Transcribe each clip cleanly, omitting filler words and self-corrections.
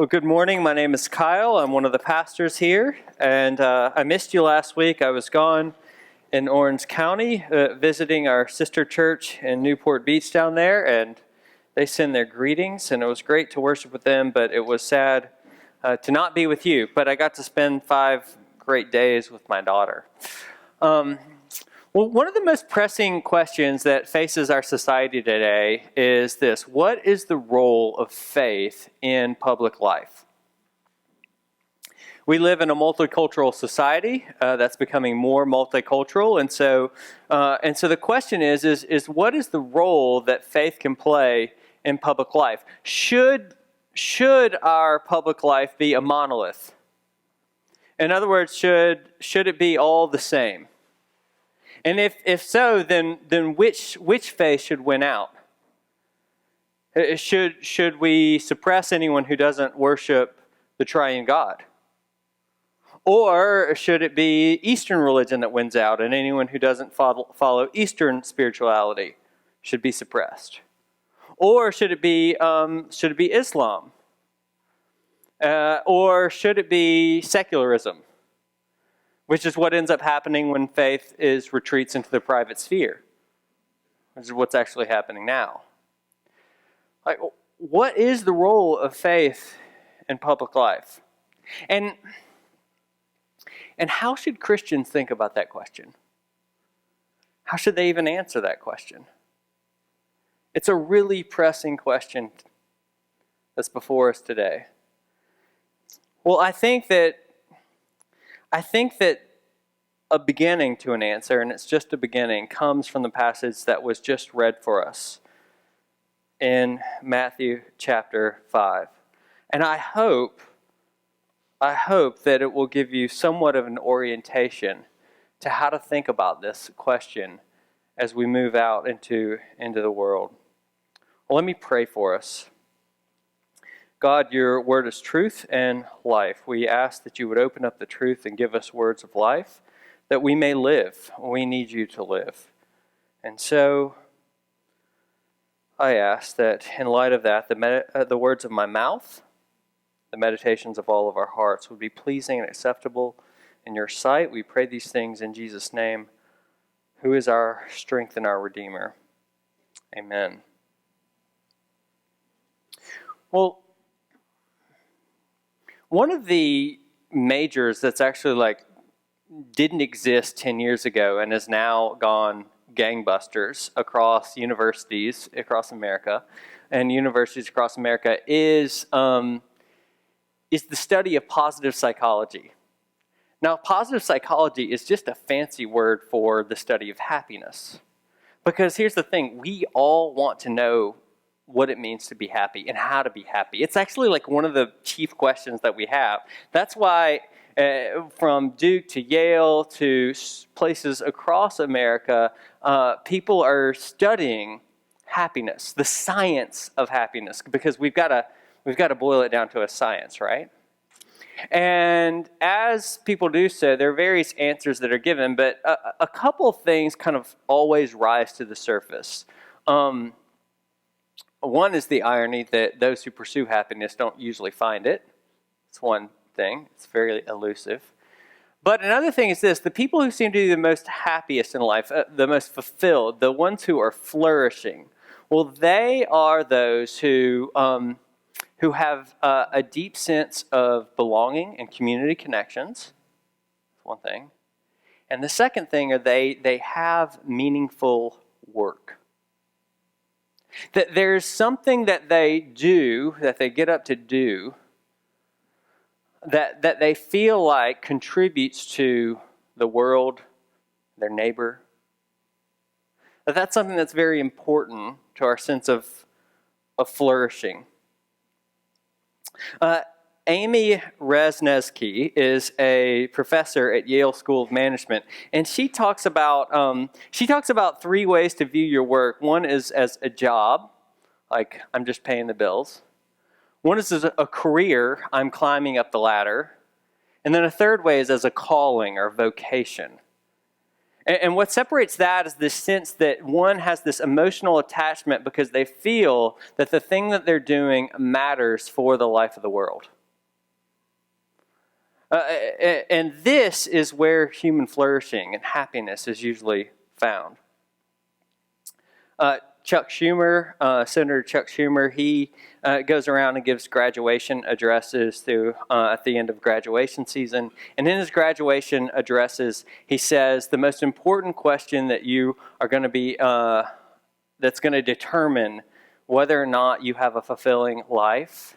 Well, good morning. My name is Kyle. I'm one of the pastors here, and I missed you last week. I was gone in Orange County visiting our sister church in Newport Beach down there, and they send their greetings, and it was great to worship with them, but it was sad to not be with you. But I got to spend 5 great days with my daughter. Well, one of the most pressing questions that faces our society today is this: what is the role of faith in public life? We live in a multicultural society that's becoming more multicultural, and so the question is what is the role that faith can play in public life? Should our public life be a monolith? In other words, should it be all the same? And if so, then which faith should win out? Should we suppress anyone who doesn't worship the triune God? Or should it be Eastern religion that wins out, and anyone who doesn't follow Eastern spirituality should be suppressed? Or should it be Islam? Or should it be secularism? Which is what ends up happening when faith retreats into the private sphere, which is what's actually happening now. Like, what is the role of faith in public life? And how should Christians think about that question? How should they even answer that question? It's a really pressing question that's before us today. Well, I think that a beginning to an answer, and it's just a beginning, comes from the passage that was just read for us in Matthew chapter 5. And I hope that it will give you somewhat of an orientation to how to think about this question as we move out into the world. Well, let me pray for us. God, your word is truth and life. We ask that you would open up the truth and give us words of life, that we may live. We need you to live. And so I ask that in light of that, the words of my mouth, the meditations of all of our hearts would be pleasing and acceptable in your sight. We pray these things in Jesus' name, who is our strength and our Redeemer. Amen. Well, one of the majors that's actually didn't exist 10 years ago and has now gone gangbusters across universities across America is the study of positive psychology. Now, positive psychology is just a fancy word for the study of happiness. Because here's the thing, we all want to know what it means to be happy and how to be happy. It's actually one of the chief questions that we have. That's why from Duke to Yale to places across America, people are studying happiness, the science of happiness, because we've got to boil it down to a science, right? And as people do so, there are various answers that are given, but a couple of things kind of always rise to the surface. One is the irony that those who pursue happiness don't usually find it. It's one thing. It's very elusive. But another thing is this: the people who seem to be the most happiest in life, the most fulfilled, the ones who are flourishing, well, they are those who have a deep sense of belonging and community connections. That's one thing. And the second thing are they have meaningful work. That there's something that they do, that they get up to do, that they feel like contributes to the world, their neighbor. That's something that's very important to our sense of flourishing. Amy Wrzesniewski is a professor at Yale School of Management, and she talks about 3 ways to view your work. One is as a job, like I'm just paying the bills. One is as a career, I'm climbing up the ladder. And then a third way is as a calling or vocation. And what separates that is this sense that one has this emotional attachment because they feel that the thing that they're doing matters for the life of the world. And this is where human flourishing and happiness is usually found. Senator Chuck Schumer, he goes around and gives graduation addresses at the end of graduation season. And in his graduation addresses, he says the most important question that you are going to be, that's going to determine whether or not you have a fulfilling life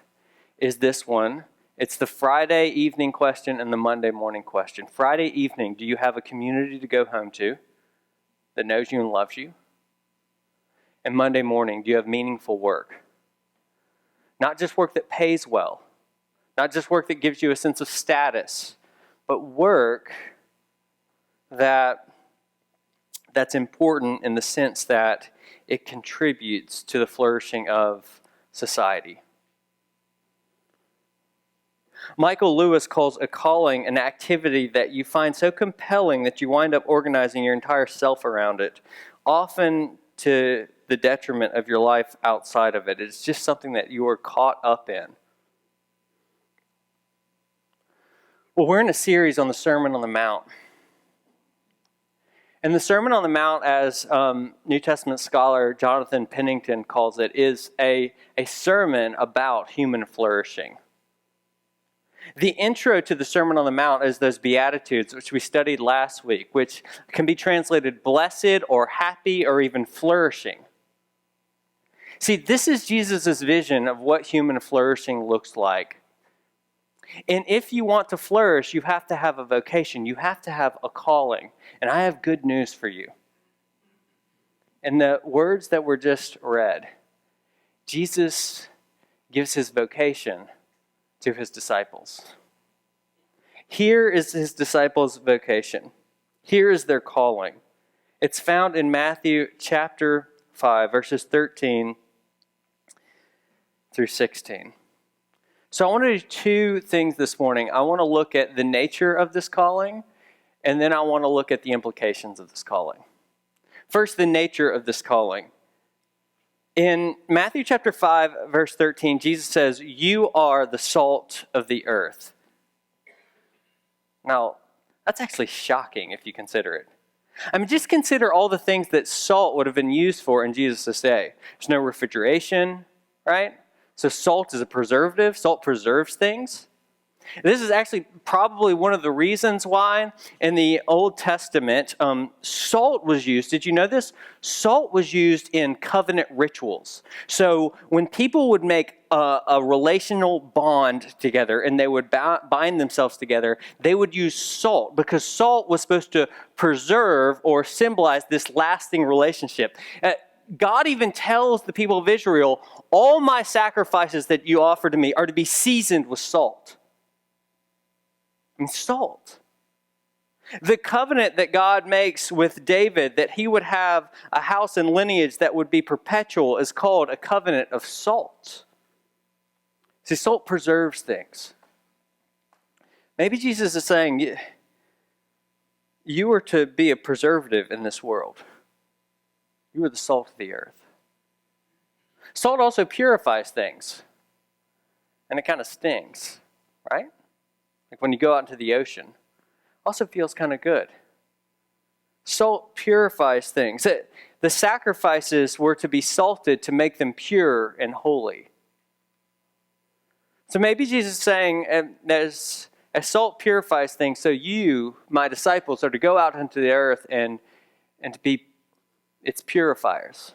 is this one. It's the Friday evening question and the Monday morning question. Friday evening, do you have a community to go home to that knows you and loves you? And Monday morning, do you have meaningful work? Not just work that pays well, not just work that gives you a sense of status, but work that's important in the sense that it contributes to the flourishing of society. Michael Lewis calls a calling an activity that you find so compelling that you wind up organizing your entire self around it, often to the detriment of your life outside of it. It's just something that you are caught up in. Well, we're in a series on the Sermon on the Mount. And the Sermon on the Mount, as New Testament scholar Jonathan Pennington calls it, is a sermon about human flourishing. The intro to the Sermon on the Mount is those Beatitudes, which we studied last week, which can be translated blessed or happy or even flourishing. See, this is Jesus' vision of what human flourishing looks like. And if you want to flourish, you have to have a vocation. You have to have a calling. And I have good news for you. In the words that were just read, Jesus gives his vocation to his disciples. Here is his disciples' vocation. Here is their calling. It's found in Matthew chapter 5, verses 13 through 16. So I want to do two things this morning. I want to look at the nature of this calling, and then I want to look at the implications of this calling. First, the nature of this calling. In Matthew chapter 5, verse 13, Jesus says, "You are the salt of the earth." Now, that's actually shocking if you consider it. I mean, just consider all the things that salt would have been used for in Jesus' day. There's no refrigeration, right? So salt is a preservative. Salt preserves things. This is actually probably one of the reasons why in the Old Testament salt was used. Did you know this? Salt was used in covenant rituals. So when people would make a relational bond together and they would bind themselves together, they would use salt because salt was supposed to preserve or symbolize this lasting relationship. God even tells the people of Israel, all my sacrifices that you offer to me are to be seasoned with salt. And salt. The covenant that God makes with David, that he would have a house and lineage that would be perpetual, is called a covenant of salt. See, salt preserves things. Maybe Jesus is saying, you are to be a preservative in this world. You are the salt of the earth. Salt also purifies things. And it kind of stings, right? Like when you go out into the ocean. Also feels kind of good. Salt purifies things. The sacrifices were to be salted to make them pure and holy. So maybe Jesus is saying, as salt purifies things, so you, my disciples, are to go out into the earth and to be its purifiers.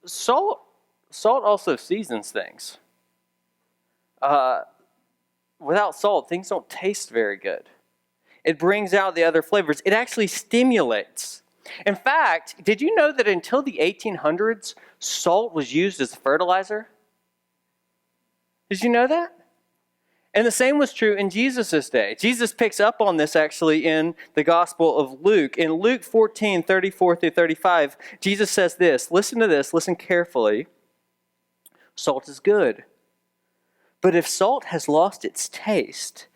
Salt also seasons things. Without salt, things don't taste very good. It brings out the other flavors. It actually stimulates. In fact, did you know that until the 1800s, salt was used as a fertilizer? Did you know that? And the same was true in Jesus' day. Jesus picks up on this actually in the Gospel of Luke. In Luke 14, 34 through 35, Jesus says this. Listen to this. Listen carefully. Salt is good. But if salt has lost its taste,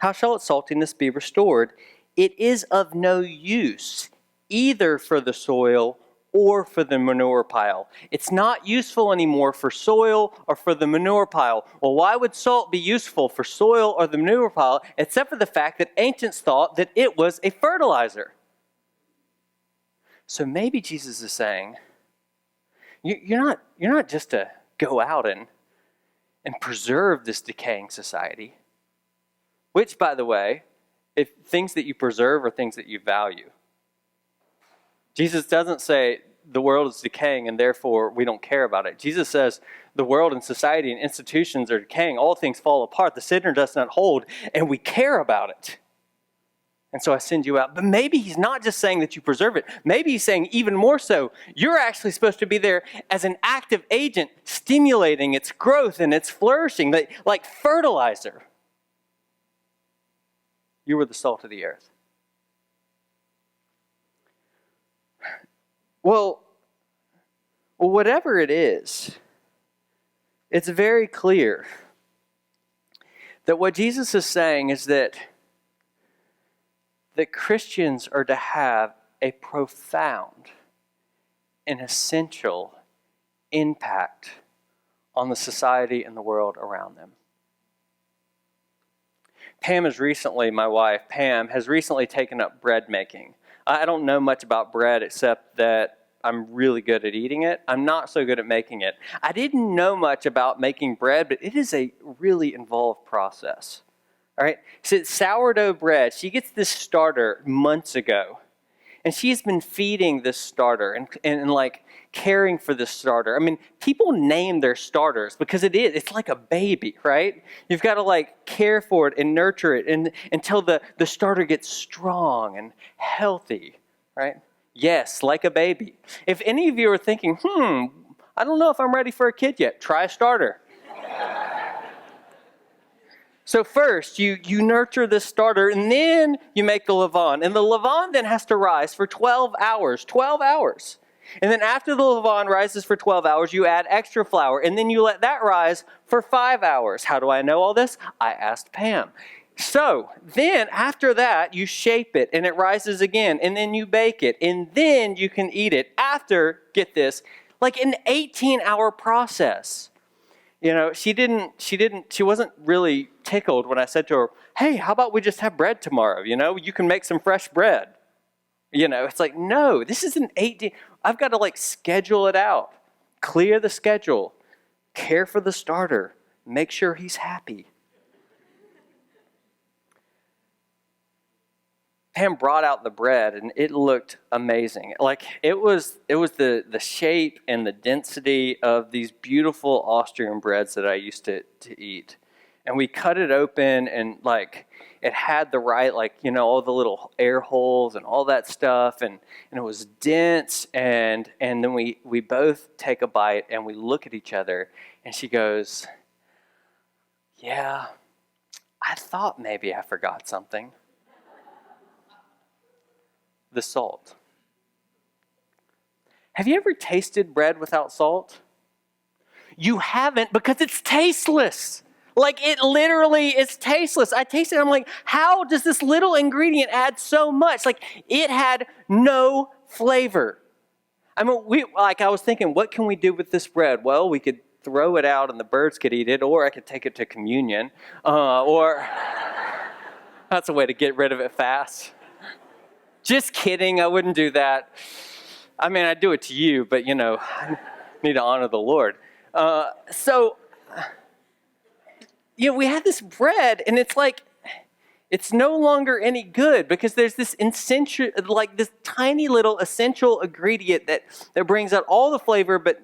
how shall its saltiness be restored? It is of no use, either for the soil or for the manure pile. It's not useful anymore for soil or for the manure pile. Well, why would salt be useful for soil or the manure pile, except for the fact that ancients thought that it was a fertilizer? So maybe Jesus is saying, you're not just to go out and preserve this decaying society, which, by the way, if things that you preserve are things that you value. Jesus doesn't say the world is decaying and therefore we don't care about it. Jesus says the world and society and institutions are decaying. All things fall apart. The sinner does not hold, and we care about it. And so I send you out. But maybe he's not just saying that you preserve it. Maybe he's saying even more so, you're actually supposed to be there as an active agent, stimulating its growth and its flourishing, like fertilizer. You were the salt of the earth. Well, whatever it is, it's very clear that what Jesus is saying is that Christians are to have a profound and essential impact on the society and the world around them. My wife, Pam, has recently taken up bread making. I don't know much about bread except that I'm really good at eating it. I'm not so good at making it. I didn't know much about making bread, but it is a really involved process. All right? So it's sourdough bread. She gets this starter months ago. And she's been feeding this starter and like caring for this starter. I mean, people name their starters because it's like a baby, right? You've got to like care for it and nurture it until the starter gets strong and healthy, right? Yes, like a baby. If any of you are thinking, I don't know if I'm ready for a kid yet, try a starter. So first, you nurture this starter, and then you make the levain. And the levain then has to rise for 12 hours. 12 hours. And then after the levain rises for 12 hours, you add extra flour, and then you let that rise for 5 hours. How do I know all this? I asked Pam. So then after that, you shape it, and it rises again, and then you bake it, and then you can eat it after, get this, like an 18-hour process. You know, she wasn't really tickled when I said to her, hey, how about we just have bread tomorrow? You know, you can make some fresh bread. You know, it's like, no, this is an 18, I've got to like schedule it out, clear the schedule, care for the starter, make sure he's happy. Pam brought out the bread and it looked amazing. Like it was the shape and the density of these beautiful Austrian breads that I used to eat. And we cut it open and like it had the right, like, you know, all the little air holes and all that stuff. And it was dense. And then we both take a bite and we look at each other and she goes, yeah, I thought maybe I forgot something. The salt. Have you ever tasted bread without salt? You haven't because it's tasteless. Like it literally is tasteless. I tasted it, I'm like, how does this little ingredient add so much? Like it had no flavor. I mean, I was thinking, what can we do with this bread? Well, we could throw it out and the birds could eat it, or I could take it to communion, or that's a way to get rid of it fast. Just kidding, I wouldn't do that. I mean, I'd do it to you, but, you know, I need to honor the Lord. We had this bread, and it's like, it's no longer any good because there's this essential, like this tiny little essential ingredient that brings out all the flavor, but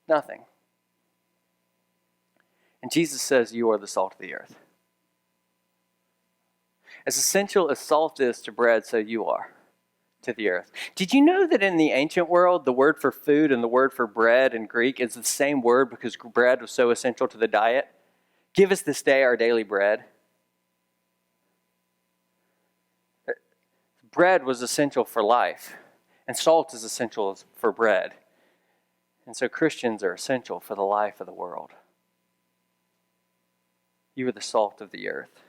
nothing. And Jesus says, you are the salt of the earth. As essential as salt is to bread, so you are to the earth. Did you know that in the ancient world, the word for food and the word for bread in Greek is the same word because bread was so essential to the diet? Give us this day our daily bread. Bread was essential for life, and salt is essential for bread. And so Christians are essential for the life of the world. You are the salt of the earth.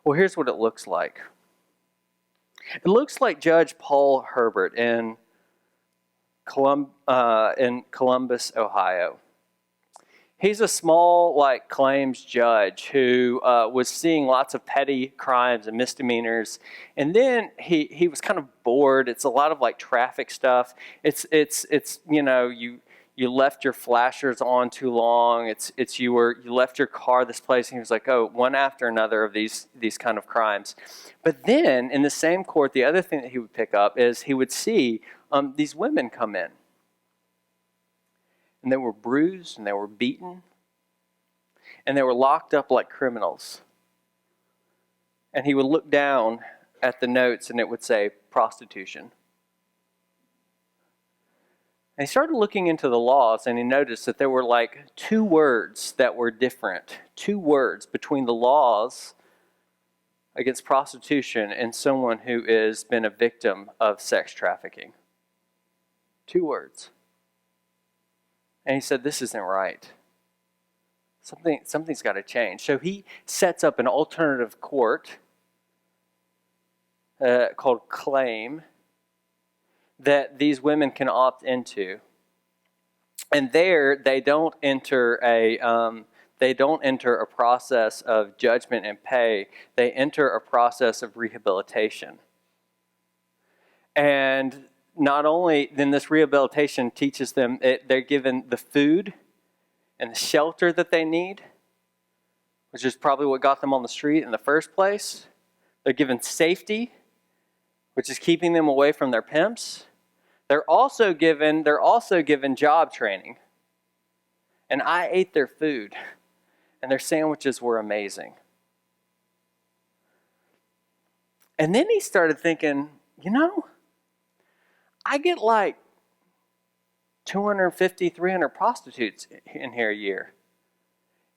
Well, here's what it looks like. It looks like Judge Paul Herbert in Columbus, Ohio. He's a small, claims judge who was seeing lots of petty crimes and misdemeanors, and then he was kind of bored. It's a lot of traffic stuff. It's you left your flashers on too long. You left your car this place, and he was like, oh, one after another of these kind of crimes. But then in the same court, the other thing that he would pick up is he would see these women come in. And they were bruised, and they were beaten, and they were locked up like criminals. And he would look down at the notes, and it would say prostitution. And he started looking into the laws, and he noticed that there were 2 words that were different. 2 words between the laws against prostitution and someone who has been a victim of sex trafficking. 2 words. And he said, this isn't right. Something's got to change. So he sets up an alternative court called Claim that these women can opt into. And there they don't enter a process of judgment and pay. They enter a process of rehabilitation. And not only then this rehabilitation teaches them, they're given the food and the shelter that they need, which is probably what got them on the street in the first place. They're given safety, which is keeping them away from their pimps. They're also given job training. And I ate their food, and their sandwiches were amazing. And then he started thinking, I get 250, 300 prostitutes in here a year,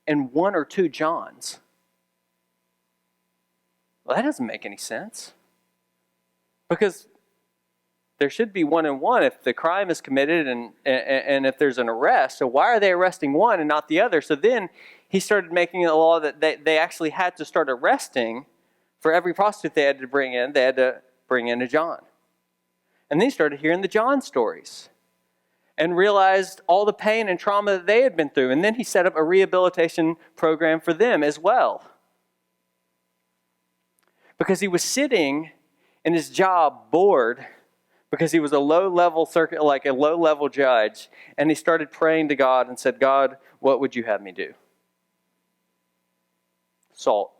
and 1 or 2 Johns. Well, that doesn't make any sense. Because there should be 1 and 1 if the crime is committed and if there's an arrest. So why are they arresting one and not the other? So then he started making a law that they actually had to start arresting for every prostitute they had to bring in. They had to bring in a John. And then he started hearing the John stories and realized all the pain and trauma that they had been through. And then he set up a rehabilitation program for them as well. Because he was sitting in his job bored because he was a low-level judge, and he started praying to God and said, God, what would you have me do? Salt.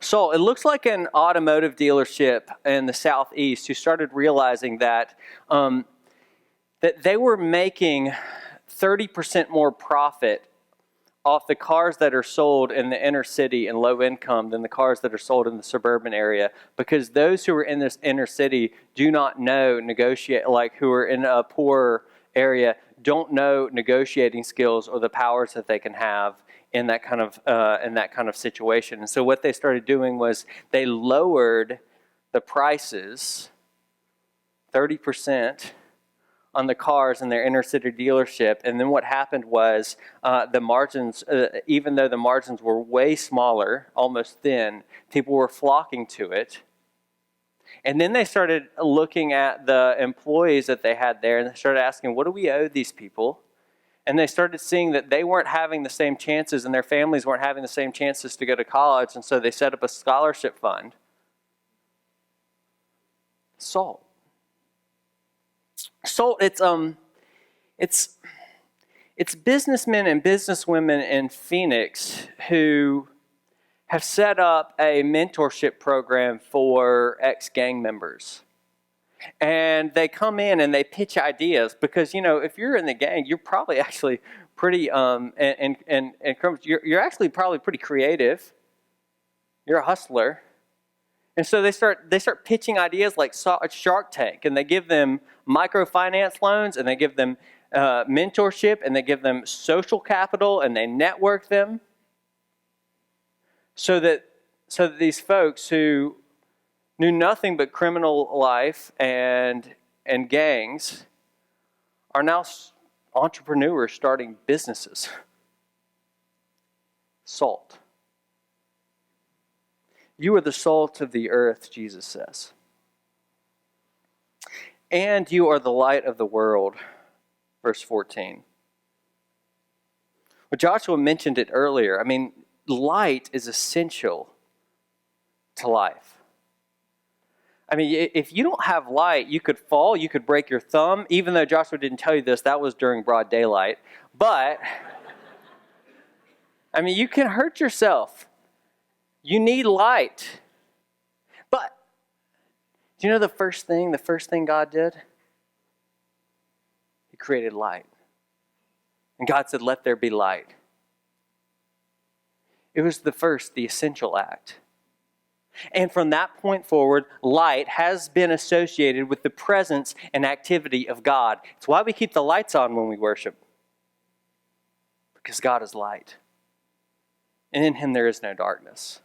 It looks like an automotive dealership in the Southeast who started realizing that they were making 30% more profit off the cars that are sold in the inner city and low income than the cars that are sold in the suburban area, because those who are in this inner city do not know who are in a poor area don't know negotiating skills or the powers that they can have in that kind of situation. And so what they started doing was they lowered the prices 30% on the cars in their inner city dealership. And then what happened was the margins, even though the margins were way smaller, almost thin, people were flocking to it. And then they started looking at the employees that they had there, and they started asking, what do we owe these people? And they started seeing that they weren't having the same chances, and their families weren't having the same chances to go to college, and so they set up a scholarship fund. Salt, it's businessmen and businesswomen in Phoenix who have set up a mentorship program for ex-gang members. And they come in and they pitch ideas because, if you're in the gang, you're probably actually pretty, you're actually probably pretty creative. You're a hustler. And so they start pitching ideas like Shark Tank, and they give them microfinance loans, and they give them mentorship, and they give them social capital, and they network them so that these folks who knew nothing but criminal life and gangs are now entrepreneurs starting businesses. Salt. You are the salt of the earth, Jesus says. And you are the light of the world, verse 14. Well, Joshua mentioned it earlier. I mean, light is essential to life. I mean, if you don't have light, you could fall, you could break your thumb. Even though Joshua didn't tell you this, that was during broad daylight. But, I mean, you can hurt yourself. You need light. But, do you know the first thing God did? He created light. And God said, let there be light. It was the essential act. And from that point forward, light has been associated with the presence and activity of God. It's why we keep the lights on when we worship. Because God is light. And in Him there is no darkness.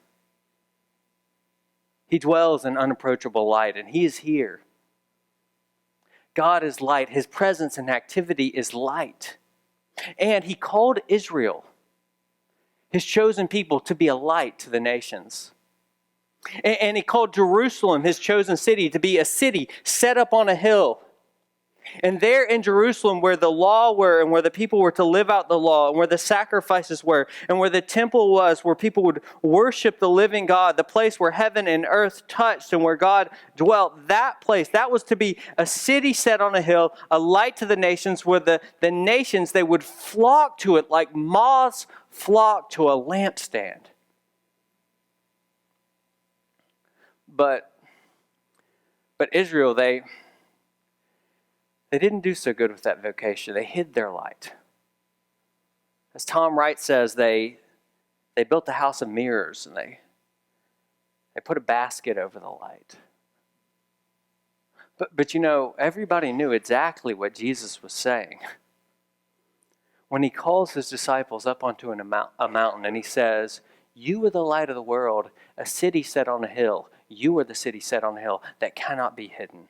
He dwells in unapproachable light, and He is here. God is light. His presence and activity is light. And He called Israel, His chosen people, to be a light to the nations. And He called Jerusalem, His chosen city, to be a city set up on a hill. And there in Jerusalem, where the law were, and where the people were to live out the law, and where the sacrifices were, and where the temple was, where people would worship the living God, the place where heaven and earth touched and where God dwelt, that place, that was to be a city set on a hill, a light to the nations, where the nations, they would flock to it like moths flock to a lampstand. But Israel, they didn't do so good with that vocation. They hid their light. As Tom Wright says, they built a house of mirrors, and they put a basket over the light. But you know, everybody knew exactly what Jesus was saying. When He calls His disciples up onto a mountain and He says, you are the light of the world, a city set on a hill. You are the city set on a hill that cannot be hidden.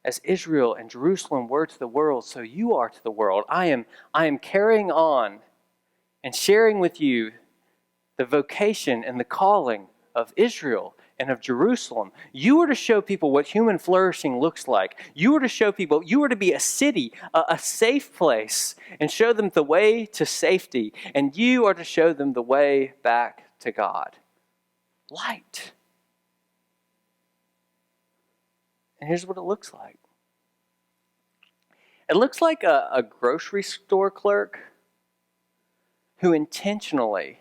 As Israel and Jerusalem were to the world, so you are to the world. I am carrying on and sharing with you the vocation and the calling of Israel and of Jerusalem. You are to show people what human flourishing looks like. You are to show people, you are to be a city, a safe place, and show them the way to safety. And you are to show them the way back to God. Light. And here's what it looks like. It looks like a grocery store clerk who intentionally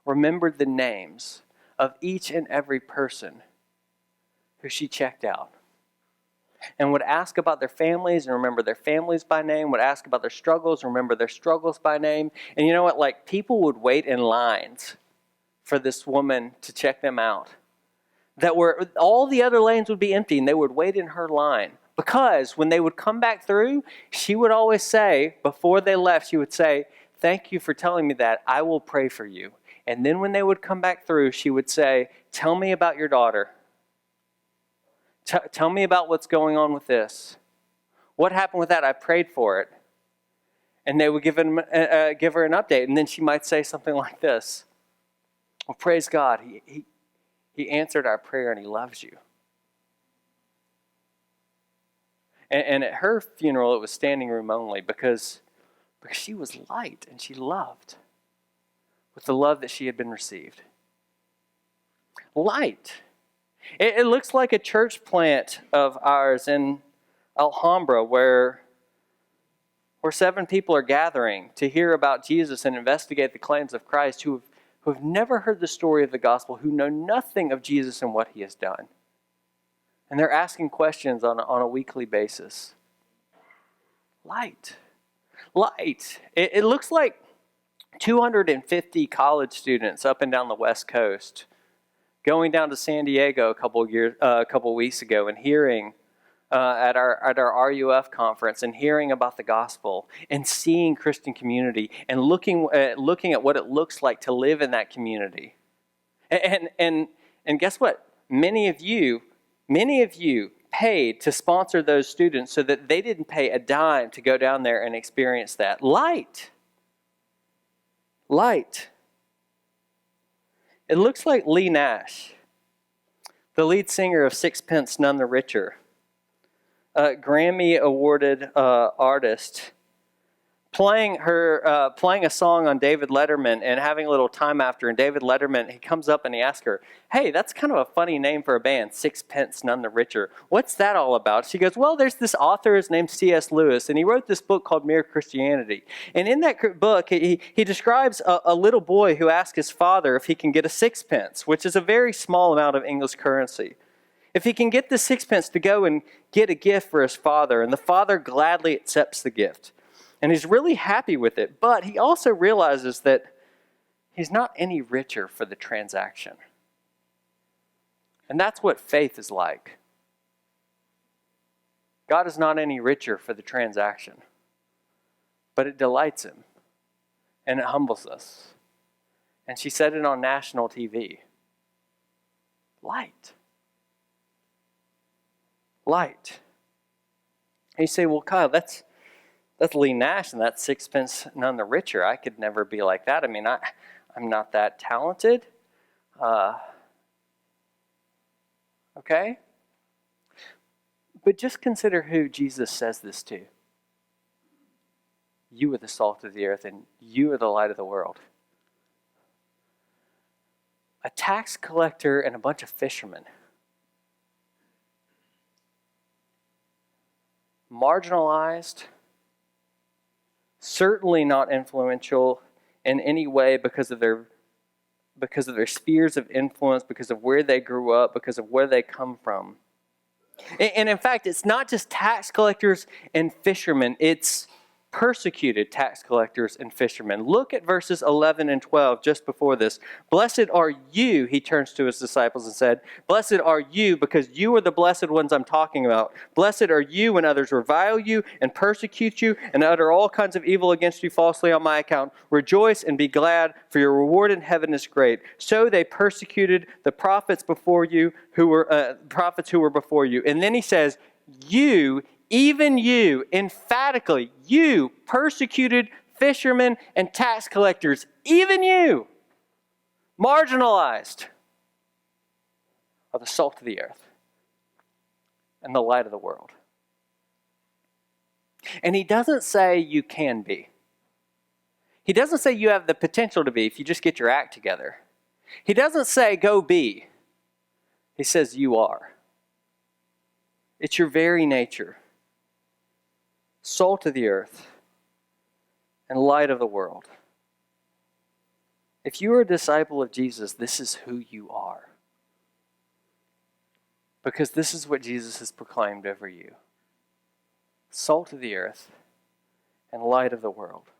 remembered the names of each and every person who she checked out. And would ask about their families and remember their families by name, would ask about their struggles, remember their struggles by name. And you know what? Like, people would wait in lines for this woman to check them out. All the other lanes would be empty, and they would wait in her line. Because when they would come back through, she would always say, before they left, she would say, thank you for telling me that. I will pray for you. And then when they would come back through, she would say, tell me about your daughter. Tell me about what's going on with this. What happened with that? I prayed for it. And they would give her an update. And then she might say something like this. Well, praise God. He answered our prayer and He loves you. And at her funeral, it was standing room only because she was light and she loved with the love that she had been received. Light. It looks like a church plant of ours in Alhambra where 7 people are gathering to hear about Jesus and investigate the claims of Christ who have never heard the story of the gospel, who know nothing of Jesus and what He has done. And they're asking questions on a weekly basis. Light. It looks like 250 college students up and down the West Coast going down to San Diego a couple weeks ago and hearing at our RUF conference and hearing about the gospel and seeing Christian community and looking at what it looks like to live in that community. And guess what? Many of you paid to sponsor those students so that they didn't pay a dime to go down there and experience that. Light. It looks like Lee Nash, the lead singer of Sixpence None the Richer, a Grammy-awarded artist, playing a song on David Letterman and having a little time after. And David Letterman, he comes up and he asks her, "Hey, that's kind of a funny name for a band, Sixpence None the Richer. What's that all about?" She goes, "Well, there's this author, his name's C.S. Lewis, and he wrote this book called Mere Christianity. And in that book, he describes a little boy who asks his father if he can get a sixpence, which is a very small amount of English currency. If he can get the sixpence to go and get a gift for his father, and the father gladly accepts the gift. And he's really happy with it, but he also realizes that he's not any richer for the transaction. And that's what faith is like. God is not any richer for the transaction, but it delights him, and it humbles us. And she said it on national TV. Light. And you say, "Well, Kyle, that's Lee Nash, and that's Sixpence None the Richer. I could never be like that. I mean, I'm not that talented." Okay? But just consider who Jesus says this to. You are the salt of the earth, and you are the light of the world. A tax collector and a bunch of fishermen. Marginalized, certainly not influential in any way because of their spheres of influence, because of where they grew up, because of where they come from. And in fact, it's not just tax collectors and fishermen, it's persecuted tax collectors and fishermen. Look at verses 11 and 12 just before this. "Blessed are you," he turns to his disciples and said, "Blessed are you because you are the blessed ones I'm talking about. Blessed are you when others revile you and persecute you and utter all kinds of evil against you falsely on my account. Rejoice and be glad, for your reward in heaven is great. So they persecuted the prophets before you who were before you." And then he says, "You, even you," emphatically, you, persecuted fishermen and tax collectors, even you, marginalized, are the salt of the earth and the light of the world. And he doesn't say you can be. He doesn't say you have the potential to be if you just get your act together. He doesn't say go be. He says you are. It's your very nature. Salt of the earth and light of the world. If you are a disciple of Jesus, this is who you are. Because this is what Jesus has proclaimed over you. Salt of the earth and light of the world.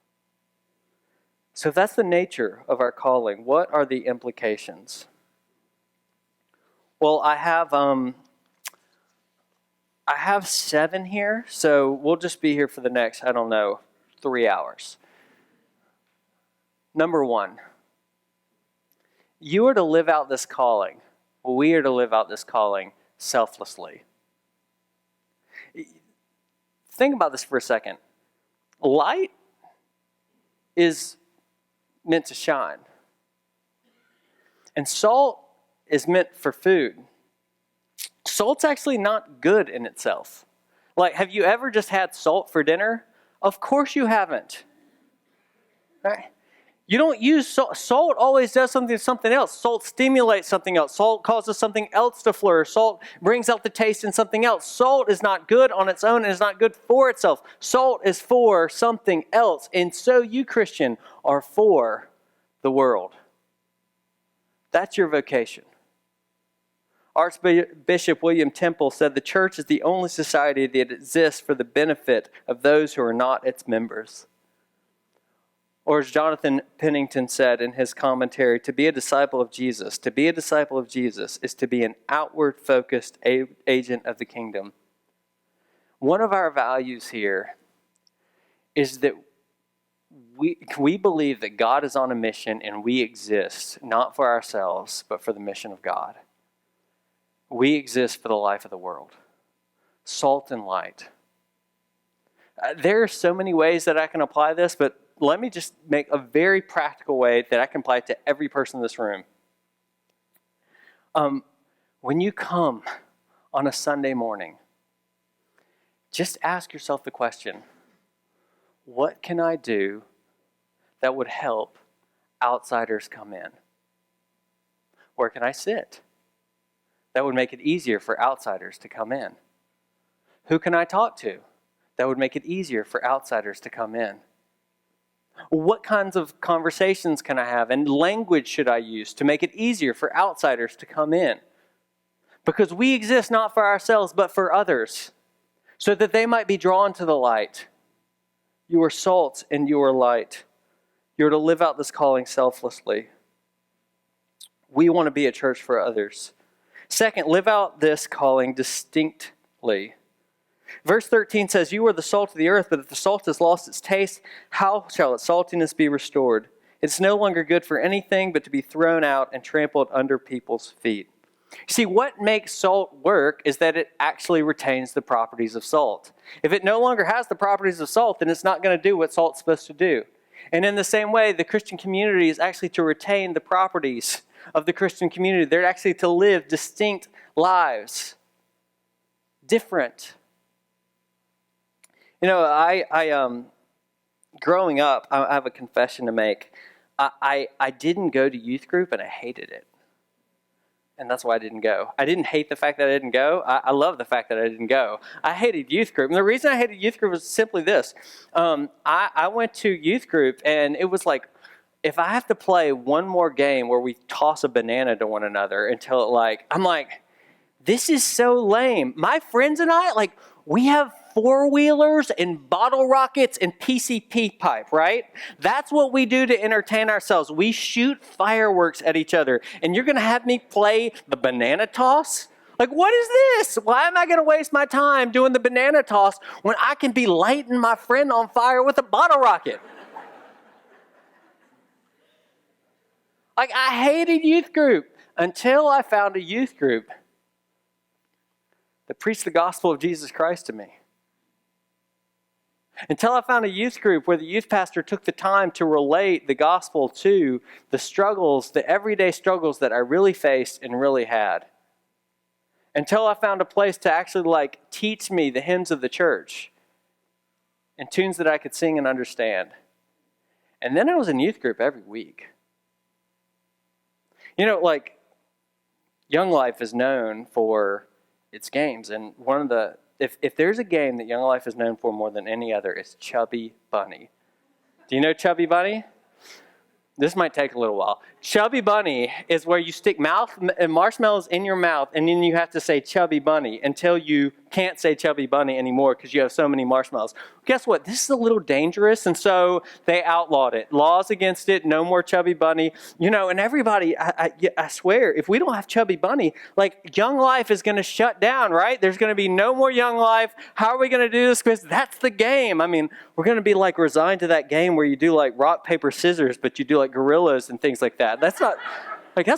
So if that's the nature of our calling, what are the implications? Well, I have 7 here, so we'll just be here for the next, 3 hours. Number 1, you are to live out this calling. We are to live out this calling selflessly. Think about this for a second. Light is meant to shine. And salt is meant for food. Salt's actually not good in itself. Like, have you ever just had salt for dinner? Of course you haven't. Right? You don't use salt. Salt always does something else. Salt stimulates something else. Salt causes something else to flourish. Salt brings out the taste in something else. Salt is not good on its own and is not good for itself. Salt is for something else. And so you, Christian, are for the world. That's your vocation. Archbishop William Temple said the church is the only society that exists for the benefit of those who are not its members. Or as Jonathan Pennington said in his commentary, to be a disciple of Jesus is to be an outward-focused agent of the kingdom. One of our values here is that we believe that God is on a mission and we exist not for ourselves, but for the mission of God. We exist for the life of the world. salt and light. There are so many ways that I can apply this, but let me just make a very practical way that I can apply to every person in this room. When you come on a Sunday morning, just ask yourself the question, what can I do that would help outsiders come in? Where can I sit that would make it easier for outsiders to come in? Who can I talk to that would make it easier for outsiders to come in? What kinds of conversations can I have and language should I use to make it easier for outsiders to come in? Because we exist not for ourselves but for others, so that they might be drawn to the light. You are salt and you are light. You're to live out this calling selflessly. We want to be a church for others. Second, live out this calling distinctly. Verse 13 says, you are the salt of the earth, but if the salt has lost its taste, how shall its saltiness be restored? It's no longer good for anything but to be thrown out and trampled under people's feet. See, what makes salt work is that it actually retains the properties of salt. If it no longer has the properties of salt, then it's not going to do what salt's supposed to do. And in the same way, the Christian community is actually to retain the properties of the Christian community. They're actually to live distinct lives. Different. You know, I growing up, I have a confession to make. I didn't go to youth group and I hated it. And that's why I didn't go. I didn't hate the fact that I didn't go. I love the fact that I didn't go. I hated youth group. And the reason I hated youth group was simply this. I went to youth group and it was like, if I have to play one more game where we toss a banana to one another until I'm like, this is so lame. My friends and I, we have four-wheelers and bottle rockets and PCP pipe, right? That's what we do to entertain ourselves. We shoot fireworks at each other. And you're going to have me play the banana toss? What is this? Why am I going to waste my time doing the banana toss when I can be lighting my friend on fire with a bottle rocket? I hated youth group until I found a youth group that preached the gospel of Jesus Christ to me. Until I found a youth group where the youth pastor took the time to relate the gospel to the struggles, the everyday struggles that I really faced and really had. Until I found a place to actually teach me the hymns of the church and tunes that I could sing and understand. And then I was in youth group every week. You know, Young Life is known for its games. And one of the, if there's a game that Young Life is known for more than any other, it's Chubby Bunny. Do you know Chubby Bunny? This might take a little while. Chubby Bunny is where you stick marshmallows in your mouth and then you have to say Chubby Bunny until you can't say Chubby Bunny anymore because you have so many marshmallows. Guess what? This is a little dangerous, and so they outlawed it. Laws against it, no more Chubby Bunny. You know, and everybody, I swear, if we don't have Chubby Bunny, Young Life is going to shut down, right? There's going to be no more Young Life. How are we going to do this? Because that's the game. I mean, we're going to be resigned to that game where you do rock, paper, scissors, but you do gorillas and things like that. That's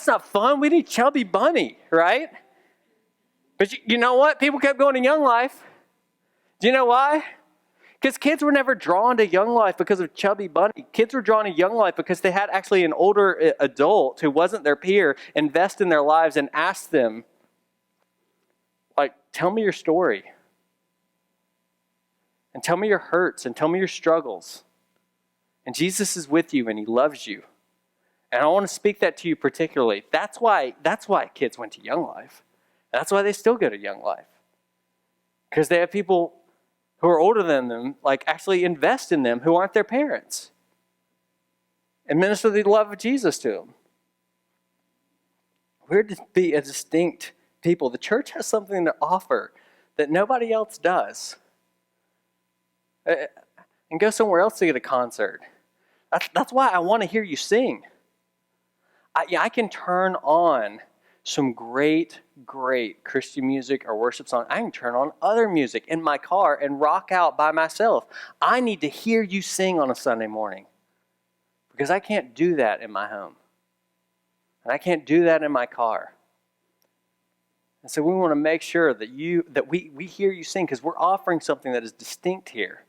not fun. We need Chubby Bunny, right? But you know what? People kept going to Young Life. Do you know why? Because kids were never drawn to Young Life because of Chubby Bunny. Kids were drawn to Young Life because they had actually an older adult who wasn't their peer invest in their lives and ask them, tell me your story. And tell me your hurts and tell me your struggles. And Jesus is with you and he loves you. And I want to speak that to you particularly. That's why kids went to Young Life. That's why they still go to Young Life. Because they have people who are older than them, actually invest in them who aren't their parents. And minister the love of Jesus to them. We're to be a distinct people. The church has something to offer that nobody else does. And go somewhere else to get a concert. That's why I want to hear you sing. I can turn on some great Christian music or worship song. I can turn on other music in my car and rock out by myself. I need to hear you sing on a Sunday morning because I can't do that in my home. And I can't do that in my car. And so we want to make sure that we hear you sing, because we're offering something that is distinct here.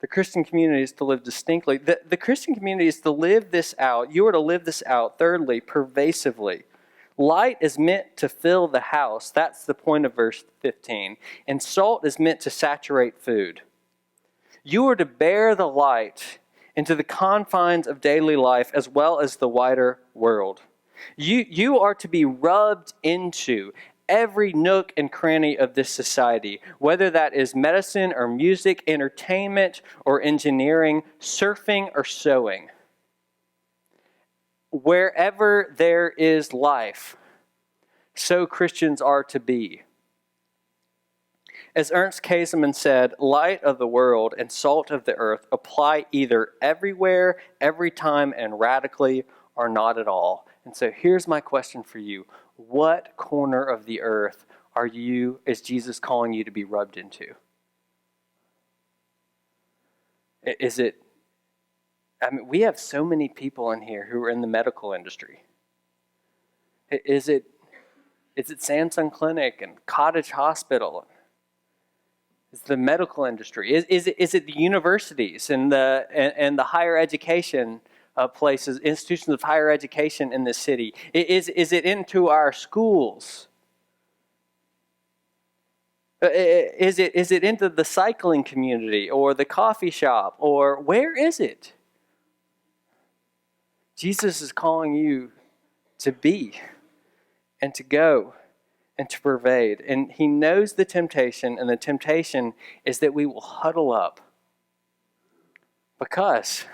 The Christian community is to live distinctly. The Christian community is to live this out. You are to live this out, thirdly, pervasively. Light is meant to fill the house. That's the point of verse 15. And salt is meant to saturate food. You are to bear the light into the confines of daily life as well as the wider world. You are to be rubbed into every nook and cranny of this society, whether that is medicine or music, entertainment or engineering, surfing or sewing. Wherever there is life, so Christians are to be. As Ernst Käsemann said, light of the world and salt of the earth apply either everywhere, every time, and radically, or not at all. And so here's my question for you. What corner of the earth is Jesus calling you to be rubbed into? We have so many people in here who are in the medical industry. Is it Samsung Clinic and Cottage Hospital? Is the medical industry? Is it the universities and the higher education places, institutions of higher education in this city? Is it into our schools? Is it into the cycling community or the coffee shop, or where is it? Jesus is calling you to be and to go and to pervade. And he knows the temptation, and the temptation is that we will huddle up. Because,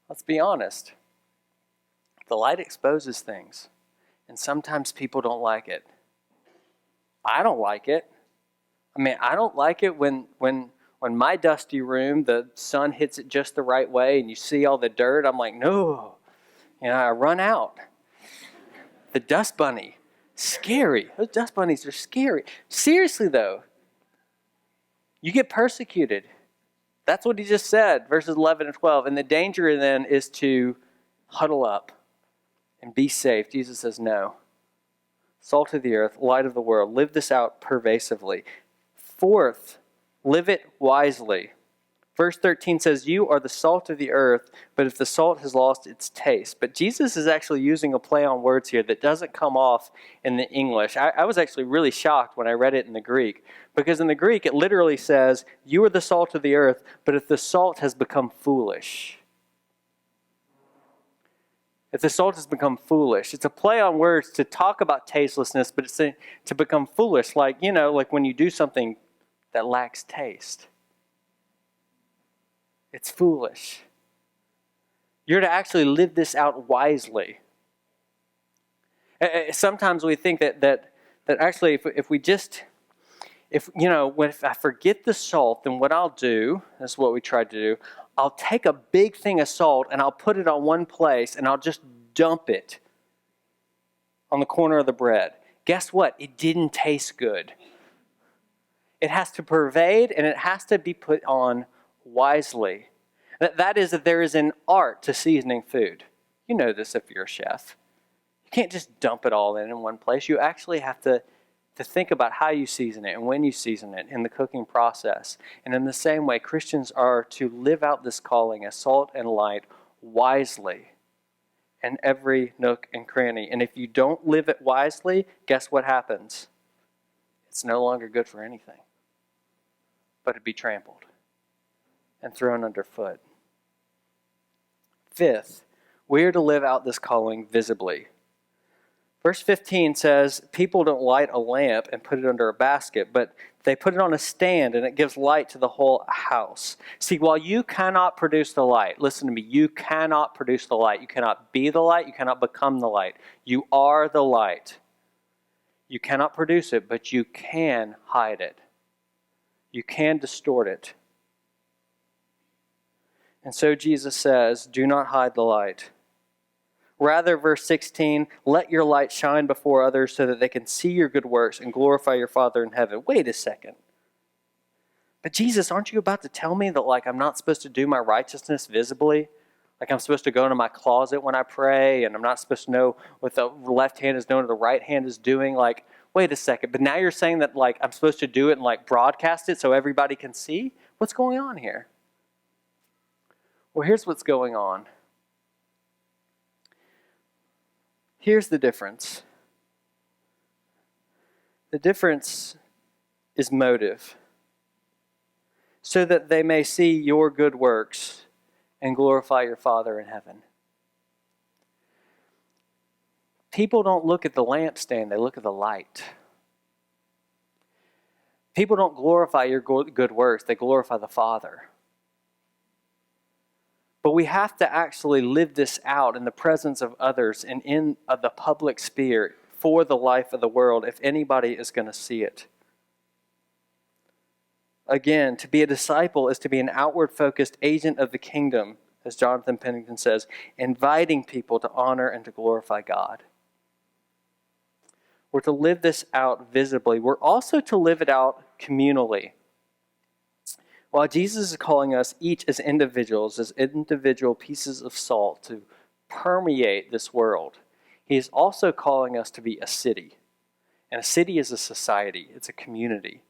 let's be honest, the light exposes things, and sometimes people don't like it. I don't like it. I don't like it when my dusty room, the sun hits it just the right way and you see all the dirt. I'm like, no. I run out. The dust bunny, scary. Those dust bunnies are scary. Seriously, though, you get persecuted. That's what he just said, verses 11 and 12. And the danger then is to huddle up and be safe. Jesus says, no. Salt of the earth, light of the world. Live this out pervasively. Fourth, live it wisely. Verse 13 says, you are the salt of the earth, but if the salt has lost its taste. But Jesus is actually using a play on words here that doesn't come off in the English. I was actually really shocked when I read it in the Greek, because in the Greek it literally says, you are the salt of the earth, but if the salt has become foolish. If the salt has become foolish. It's a play on words to talk about tastelessness, but it's to become foolish, like when you do something that lacks taste. It's foolish. You're to actually live this out wisely. Sometimes we think that actually if I forget the salt, then what I'll do, that's what we tried to do, I'll take a big thing of salt and I'll put it on one place and I'll just dump it on the corner of the bread. Guess what? It didn't taste good. It has to pervade and it has to be put on wisely. That is that there is an art to seasoning food. You know this if you're a chef. You can't just dump it all in one place. You actually have to think about how you season it and when you season it in the cooking process. And in the same way, Christians are to live out this calling as salt and light wisely in every nook and cranny. And if you don't live it wisely, guess what happens? It's no longer good for anything, but it'd be trampled and thrown underfoot. Fifth, we are to live out this calling visibly. Verse 15 says, people don't light a lamp and put it under a basket, but they put it on a stand and it gives light to the whole house. See, while you cannot produce the light, listen to me, you cannot produce the light. You cannot be the light. You cannot become the light. You are the light. You cannot produce it, but you can hide it. You can distort it. And so Jesus says, do not hide the light. Rather, verse 16, let your light shine before others so that they can see your good works and glorify your Father in heaven. Wait a second. But Jesus, aren't you about to tell me that I'm not supposed to do my righteousness visibly? Like I'm supposed to go into my closet when I pray, and I'm not supposed to know what the left hand is doing or the right hand is doing. Like, wait a second. But now you're saying that like I'm supposed to do it and like broadcast it so everybody can see? What's going on here? Well, here's what's going on. Here's the difference. The difference is motive. So that they may see your good works and glorify your Father in heaven. People don't look at the lampstand, they look at the light. People don't glorify your good works, they glorify the Father. But we have to actually live this out in the presence of others and in the public sphere for the life of the world if anybody is going to see it. Again, to be a disciple is to be an outward-focused agent of the kingdom, as Jonathan Pennington says, inviting people to honor and to glorify God. We're to live this out visibly. We're also to live it out communally. While Jesus is calling us each as individuals, as individual pieces of salt to permeate this world, he is also calling us to be a city. And a city is a society. It's a community.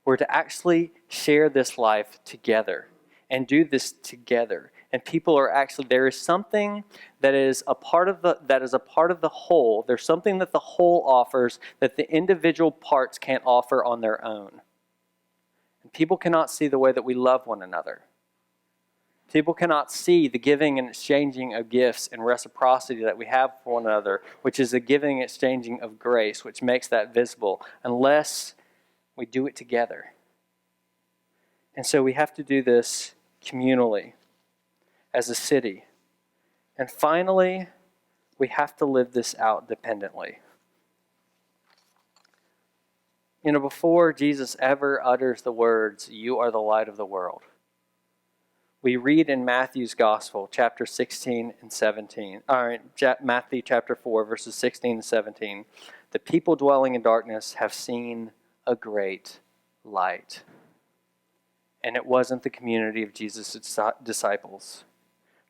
We're to actually share this life together and do this together. And people are actually, there is something that is a part of the whole. There's something that the whole offers that the individual parts can't offer on their own. And people cannot see the way that we love one another. People cannot see the giving and exchanging of gifts and reciprocity that we have for one another, which is the giving and exchanging of grace, which makes that visible, unless we do it together. And so we have to do this communally, as a city. And finally, we have to live this out dependently. You know, before Jesus ever utters the words, "You are the light of the world," we read in Matthew's Gospel, chapter 16 and 17, Matthew chapter 4, verses 16 and 17, the people dwelling in darkness have seen a great light. And it wasn't the community of Jesus' disciples.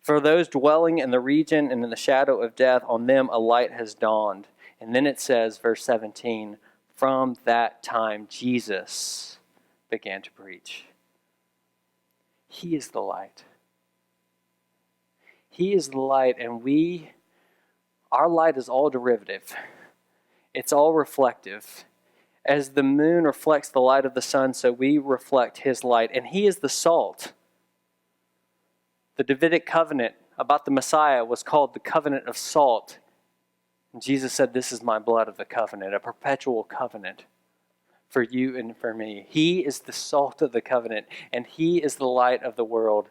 For those dwelling in the region and in the shadow of death, on them a light has dawned. And then it says, verse 17, from that time Jesus began to preach. He is the light. He is the light, and our light is all derivative. It's all reflective. As the moon reflects the light of the sun, so we reflect his light. And he is the salt. The Davidic covenant about the Messiah was called the covenant of salt. And Jesus said, "This is my blood of the covenant, a perpetual covenant for you and for me." He is the salt of the covenant, and he is the light of the world.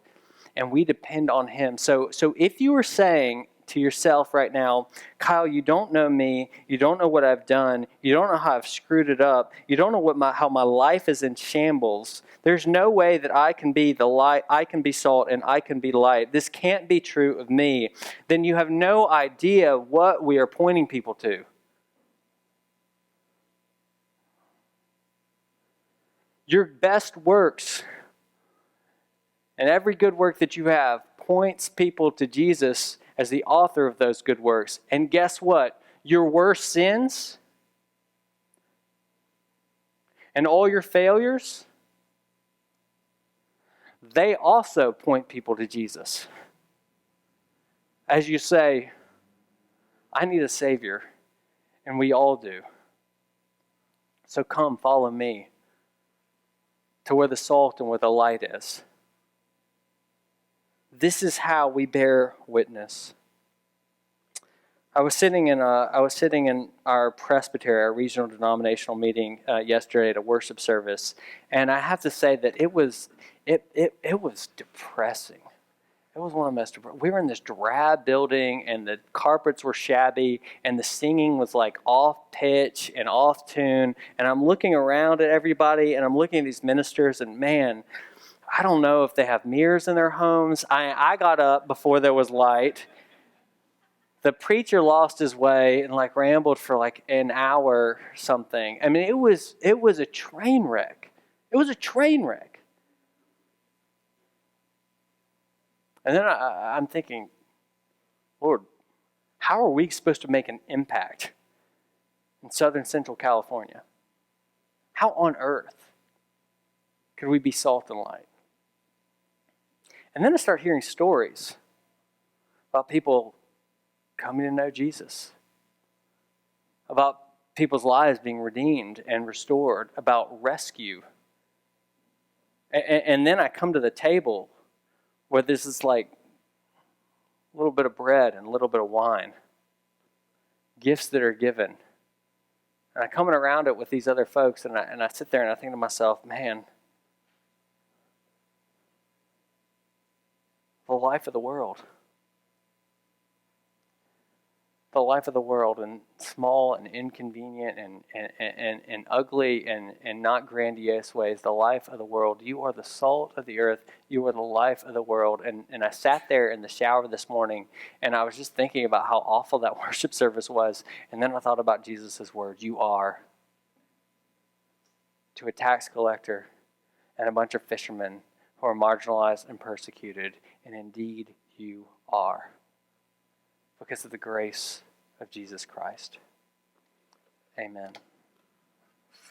And we depend on him. So if you were saying to yourself right now, "Kyle, you don't know me, you don't know what I've done, you don't know how I've screwed it up, you don't know how my life is in shambles, there's no way that I can be the light, I can be salt, and I can be light. This can't be true of me," then you have no idea what we are pointing people to. Your best works and every good work that you have points people to Jesus as the author of those good works. And guess what? Your worst sins and all your failures, they also point people to Jesus. As you say, "I need a Savior," and we all do. So come, follow me to where the salt and where the light is. This is how we bear witness. I was sitting in our Presbyterian, our regional denominational meeting yesterday at a worship service, and I have to say that it was depressing. It was one of the most depressing. We were in this drab building, and the carpets were shabby, and the singing was like off pitch and off tune. And I'm looking around at everybody, and I'm looking at these ministers, and man, I don't know if they have mirrors in their homes. I got up before there was light. The preacher lost his way and like rambled for like an hour or something. I mean, it was a train wreck. It was a train wreck. And then I'm thinking, Lord, how are we supposed to make an impact in Southern Central California? How on earth could we be salt and light? And then I start hearing stories about people coming to know Jesus, about people's lives being redeemed and restored, about rescue. And then I come to the table where this is like a little bit of bread and a little bit of wine, gifts that are given. And I come around it with these other folks, and I sit there and I think to myself, man, the life of the world. The life of the world in small and inconvenient and ugly and not grandiose ways. The life of the world. You are the salt of the earth. You are the life of the world. And I sat there in the shower this morning, and I was just thinking about how awful that worship service was. And then I thought about Jesus' words. You are. To a tax collector and a bunch of fishermen who are marginalized and persecuted. And indeed, you are. Because of the grace of Jesus Christ. Amen.